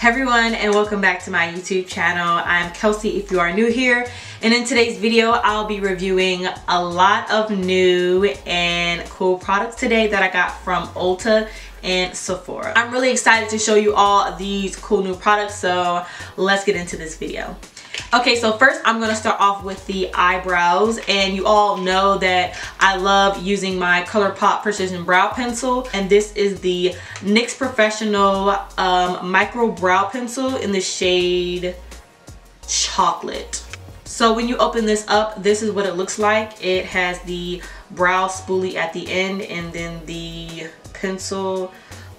Hey everyone, and welcome back to my YouTube channel. I'm Kelsey if you are new here, and in today's video I'll be reviewing a lot of new and cool products today that I got from Ulta and Sephora. I'm really excited to show you all these cool new products, so let's get into this video. Okay, so first I'm gonna start off with the eyebrows, and you all know that I love using my ColourPop Precision Brow Pencil, and this is the NYX Professional Micro Brow Pencil in the shade Chocolate. So when you open this up, this is what it looks like. It has the brow spoolie at the end and then the pencil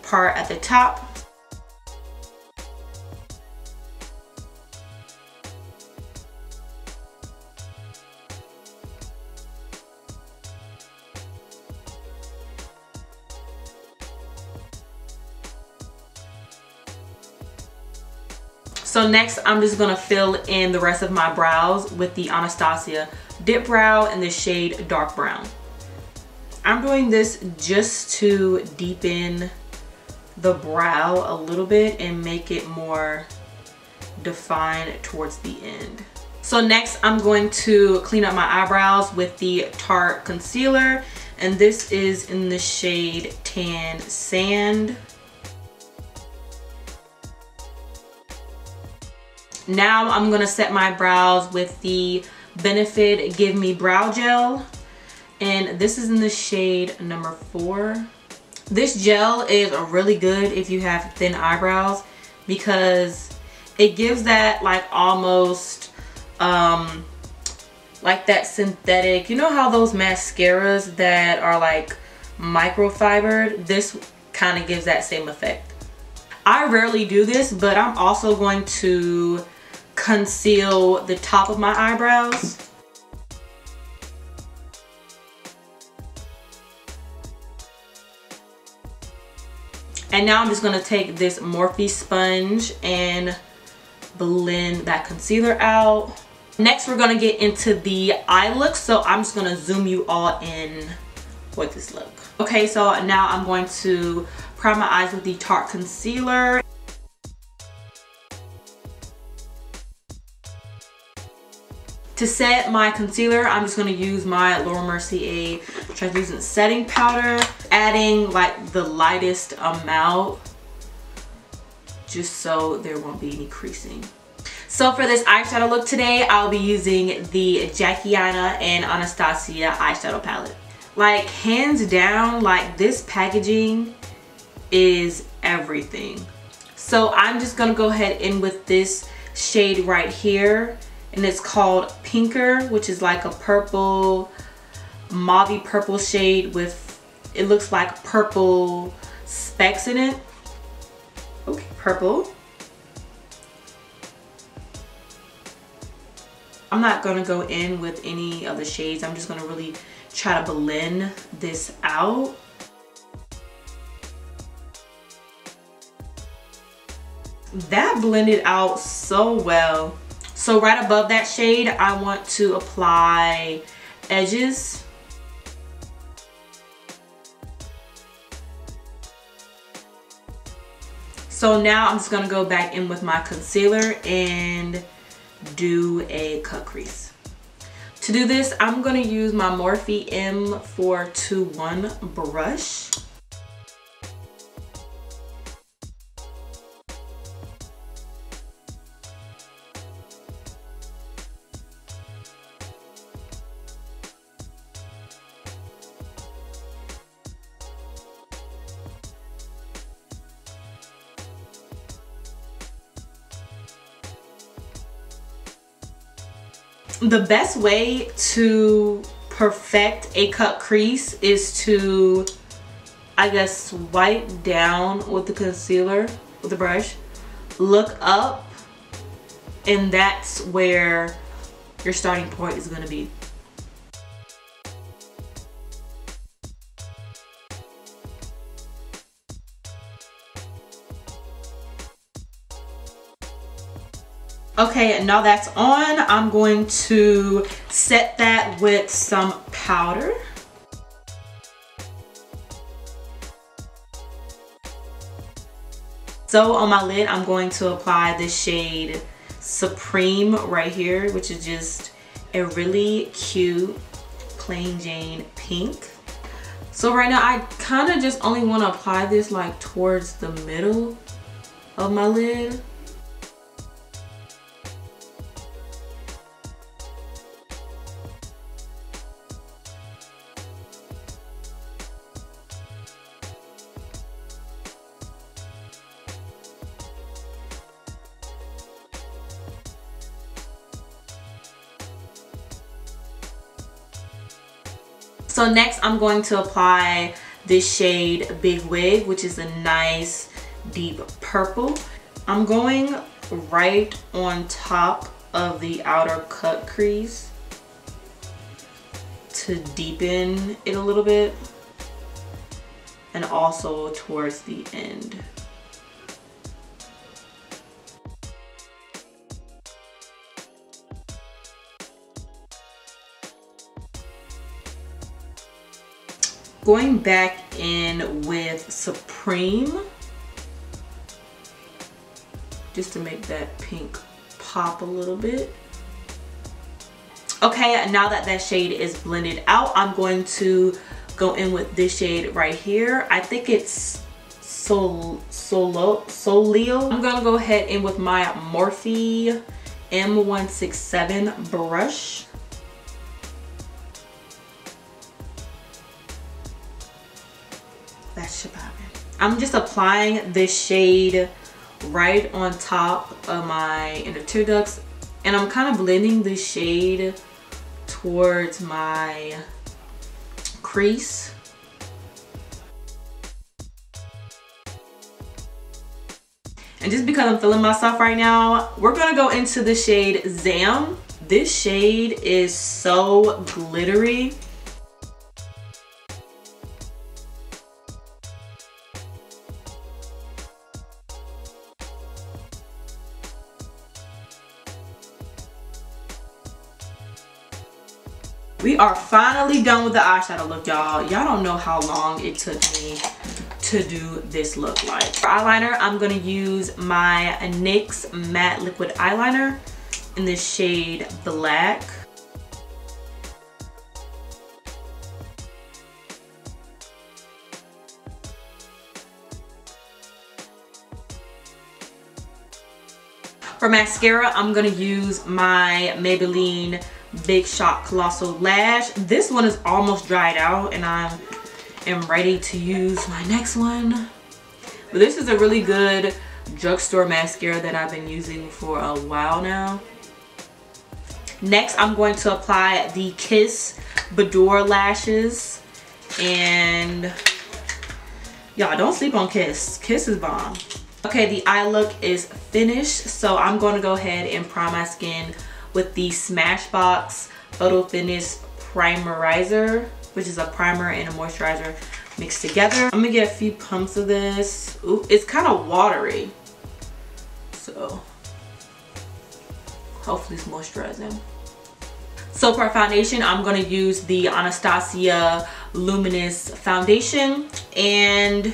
part at the top. So next, I'm just gonna fill in the rest of my brows with the ANASTASIA Dip Brow in the shade Dark Brown. I'm doing this just to deepen the brow a little bit and make it more defined towards the end. So next, I'm going to clean up my eyebrows with the Tarte Concealer, and this is in the shade Tan Sand. Now I'm gonna set my brows with the Benefit Give Me Brow Gel, and this is in the shade number 4. This gel is really good if you have thin eyebrows because it gives that like almost like that synthetic, you know how those mascaras that are like microfibered, this kind of gives that same effect. I rarely do this, but I'm also going to conceal the top of my eyebrows. And now I'm just going to take this Morphe sponge and blend that concealer out. Next, we're going to get into the eye look, so I'm just going to zoom you all in with this look. Okay, so now I'm going to prime my eyes with the Tarte Concealer. To set my concealer, I'm just going to use my Laura Mercier translucent setting powder, adding like the lightest amount just so there won't be any creasing. So for this eyeshadow look today, I'll be using the Jacquiana and Anastasia eyeshadow palette. Like hands down, like this packaging is everything. So I'm just gonna go ahead in with this shade right here, and it's called Pinker, which is like a purple, mauvey purple shade with, it looks like purple specks in it. Okay, purple. I'm not gonna go in with any of the shades. I'm just gonna really try to blend this out. That blended out so well. So right above that shade, I want to apply edges. So now I'm just gonna go back in with my concealer and do a cut crease. To do this, I'm gonna use my Morphe M421 brush. The best way to perfect a cut crease is to, I guess, swipe down with the concealer, with the brush, look up, and that's where your starting point is going to be. Okay, now that's on, I'm going to set that with some powder. So on my lid, I'm going to apply the shade Supreme right here, which is just a really cute plain Jane pink. So right now I kind of just only want to apply this like towards the middle of my lid. So next I'm going to apply this shade Big Wig, which is a nice deep purple. I'm going right on top of the outer cut crease to deepen it a little bit, and also towards the end. Going back in with Supreme, just to make that pink pop a little bit. Okay, now that that shade is blended out, I'm going to go in with this shade right here. I think it's Soleo. I'm gonna go ahead in with my Morphe M167 brush. That's Shababin. I'm just applying this shade right on top of my inner tear ducts, and I'm kind of blending this shade towards my crease. And just because I'm feeling myself right now, we're gonna go into the shade Zam. This shade is so glittery. We are finally done with the eyeshadow look, y'all. Y'all don't know how long it took me to do this look like. For eyeliner, I'm gonna use my NYX matte liquid eyeliner in the shade Black. For mascara, I'm gonna use my Maybelline Big Shot Colossal Lash. This one is almost dried out and I am ready to use my next one. But this is a really good drugstore mascara that I've been using for a while now. Next, I'm going to apply the Kiss Boudoir lashes. And y'all, don't sleep on Kiss. Kiss is bomb. Okay, the eye look is finished. So I'm going to go ahead and prime my skin with the Smashbox Photo Finish Primerizer, which is a primer and a moisturizer mixed together. I'm gonna get a few pumps of this. Ooh, it's kind of watery, so hopefully it's moisturizing. So for foundation, I'm gonna use the Anastasia Luminous foundation, and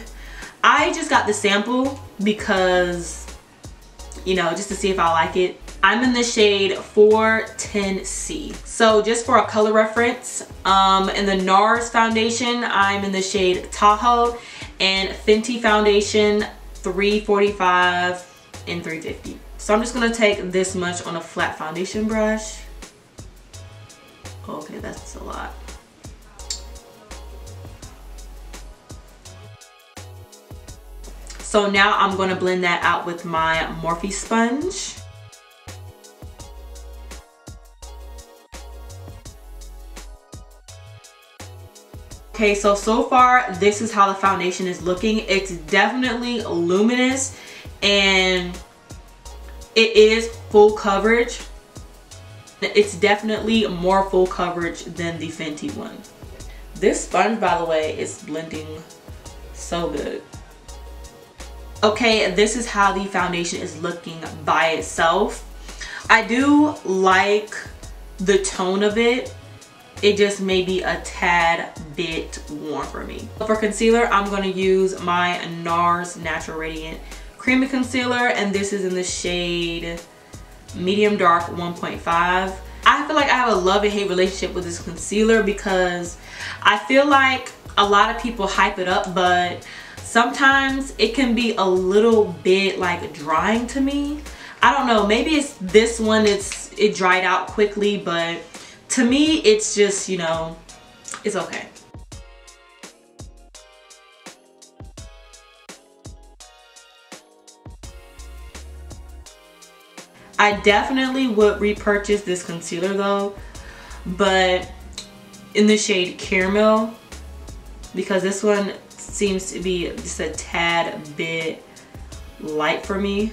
I just got the sample because, you know, just to see if I like it. I'm in the shade 410C. So just for a color reference, in the NARS foundation, I'm in the shade Tahoe, and Fenty foundation 345 and 350. So I'm just gonna take this much on a flat foundation brush. Okay, that's a lot. So now I'm gonna blend that out with my Morphe sponge. Okay, so far this is how the foundation is looking. It's definitely luminous and it is full coverage. It's definitely more full coverage than the Fenty one. This sponge, by the way, is blending so good. Okay, this is how the foundation is looking by itself. I do like the tone of it. It just may be a tad bit warm for me. For concealer, I'm going to use my NARS Natural Radiant creamy concealer, and this is in the shade medium dark 1.5. I feel like I have a love and hate relationship with this concealer because I feel like a lot of people hype it up, but sometimes it can be a little bit like drying to me. I don't know, maybe it's this one, it dried out quickly, but to me it's just, you know, it's okay. I definitely would repurchase this concealer though, but in the shade Caramel, because this one seems to be just a tad bit light for me.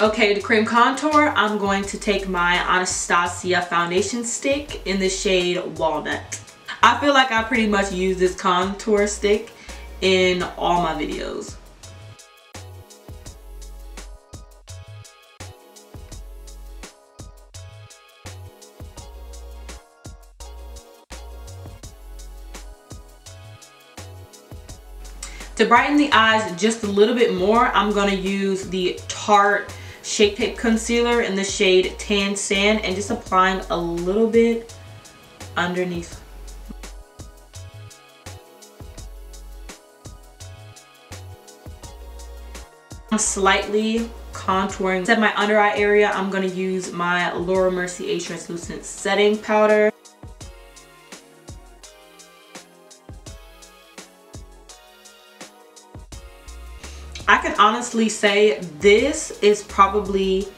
Okay, to cream contour, I'm going to take my Anastasia foundation stick in the shade Walnut. I feel like I pretty much use this contour stick in all my videos. To brighten the eyes just a little bit more, I'm going to use the Tarte Shape Tape Concealer in the shade Tan Sand and just applying a little bit underneath. I'm slightly contouring. Set my under eye area, I'm going to use my Laura Mercier Age Translucent Setting Powder. I can honestly say this is probably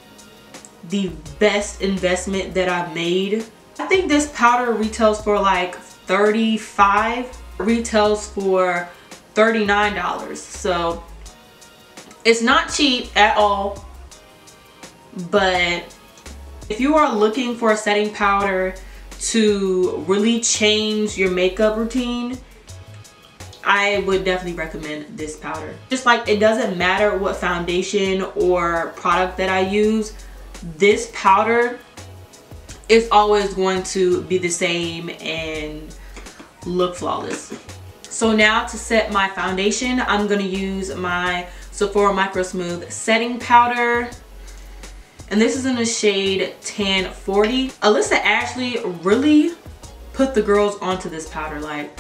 the best investment that I've made. I think this powder retails for like $35, retails for $39. So it's not cheap at all, but if you are looking for a setting powder to really change your makeup routine, I would definitely recommend this powder. Just like it doesn't matter what foundation or product that I use, this powder is always going to be the same and look flawless. So now to set my foundation, I'm going to use my Sephora Micro Smooth Setting Powder. And this is in the shade Tan 40. Alyssa Ashley really put the girls onto this powder. Like,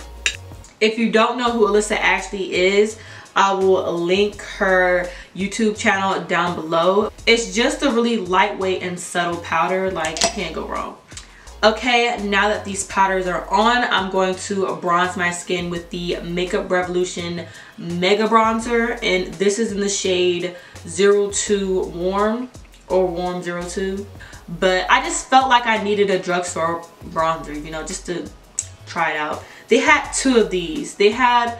if you don't know who Alyssa Ashley is, I will link her YouTube channel down below. It's just a really lightweight and subtle powder. Like, you can't go wrong. Okay, now that these powders are on, I'm going to bronze my skin with the Makeup Revolution Mega Bronzer. And this is in the shade 02 Warm or Warm 02. But I just felt like I needed a drugstore bronzer, you know, just to try it out. They had two of these. They had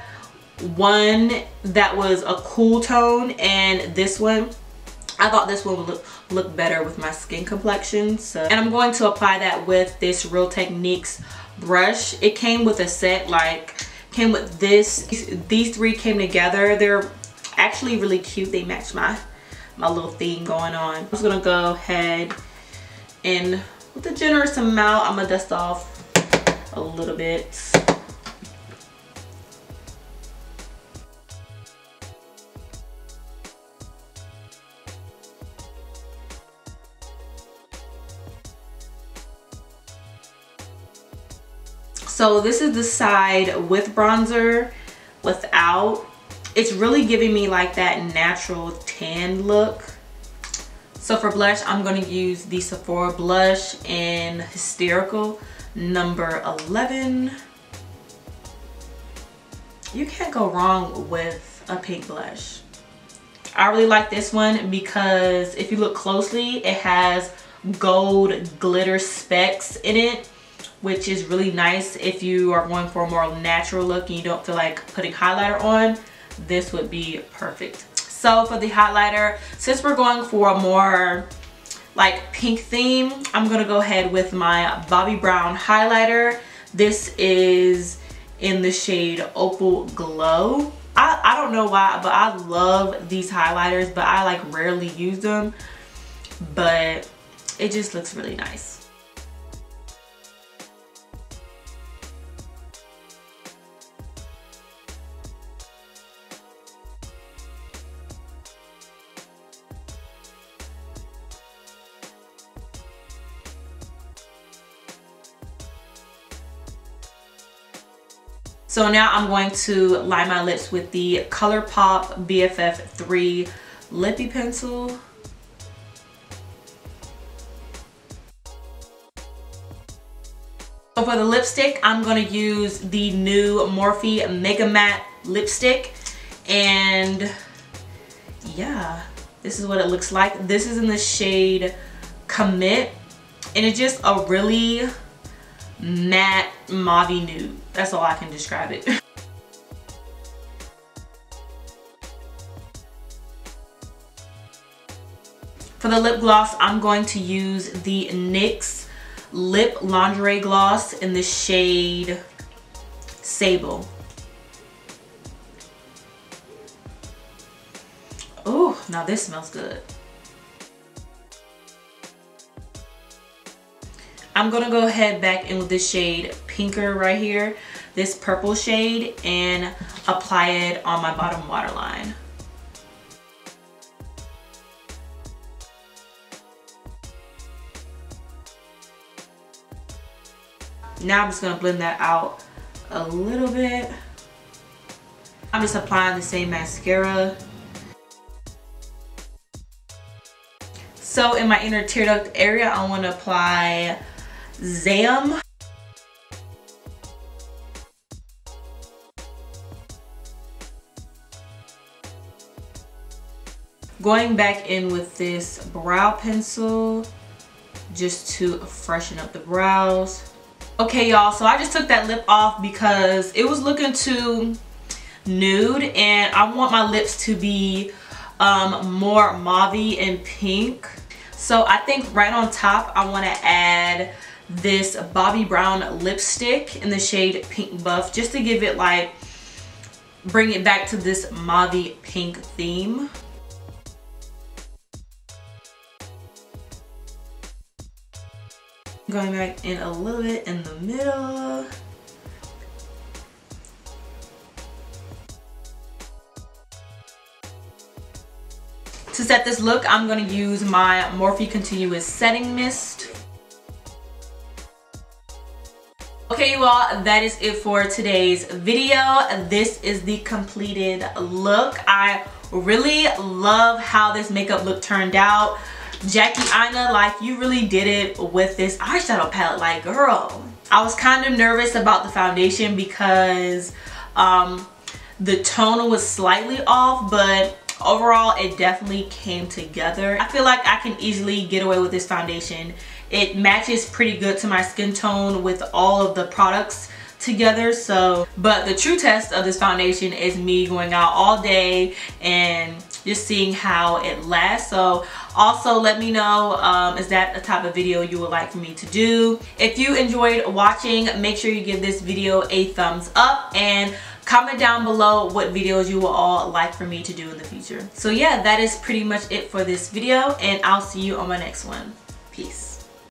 one that was a cool tone, and this one, I thought this one would look better with my skin complexion. So, and I'm going to apply that with this Real Techniques brush. It came with a set, like came with this. These three came together. They're actually really cute. They match my little theme going on. I'm just gonna go ahead and with a generous amount, I'm gonna dust off a little bit. So this is the side with bronzer, without. It's really giving me like that natural tan look. So for blush, I'm going to use the Sephora blush in Hysterical number 11. You can't go wrong with a pink blush. I really like this one because if you look closely, it has gold glitter specks in it, which is really nice if you are going for a more natural look and you don't feel like putting highlighter on. This would be perfect. So for the highlighter, since we're going for a more like pink theme, I'm gonna go ahead with my Bobbi Brown highlighter. This is in the shade Opal Glow. I don't know why, but I love these highlighters, but I like rarely use them, but it just looks really nice. So now I'm going to line my lips with the ColourPop BFF3 Lippy Pencil. So for the lipstick, I'm going to use the new Morphe Mega Matte lipstick. And yeah, this is what it looks like. This is in the shade Commit. And it's just a really matte mauve nude. That's all I can describe it. For the lip gloss, I'm going to use the NYX Lip Lingerie Gloss in the shade Sable. Oh, now this smells good. I'm gonna go ahead back in with this shade Pinker right here, this purple shade, and apply it on my bottom waterline. Now I'm just gonna blend that out a little bit. I'm just applying the same mascara. So in my inner tear duct area, I want to apply Zam. Going back in with this brow pencil just to freshen up the brows. Okay y'all, so I just took that lip off because it was looking too nude and I want my lips to be more mauve and pink. So I think right on top I want to add this Bobbi Brown lipstick in the shade Pink Buff just to give it like, bring it back to this mauve pink theme. Going back in a little bit in the middle. To set this look, I'm going to use my Morphe Continuous Setting Mist. Okay you all, that is it for today's video. This is the completed look. I really love how this makeup look turned out. Jackie Aina, like you really did it with this eyeshadow palette. Like girl, I was kind of nervous about the foundation because the tone was slightly off, but overall it definitely came together. I feel like I can easily get away with this foundation. It matches pretty good to my skin tone with all of the products together. So, but the true test of this foundation is me going out all day and just seeing how it lasts. So also let me know, is that a type of video you would like for me to do? If you enjoyed watching, make sure you give this video a thumbs up and comment down below what videos you will all like for me to do in the future. So yeah, that is pretty much it for this video and I'll see you on my next one. Peace.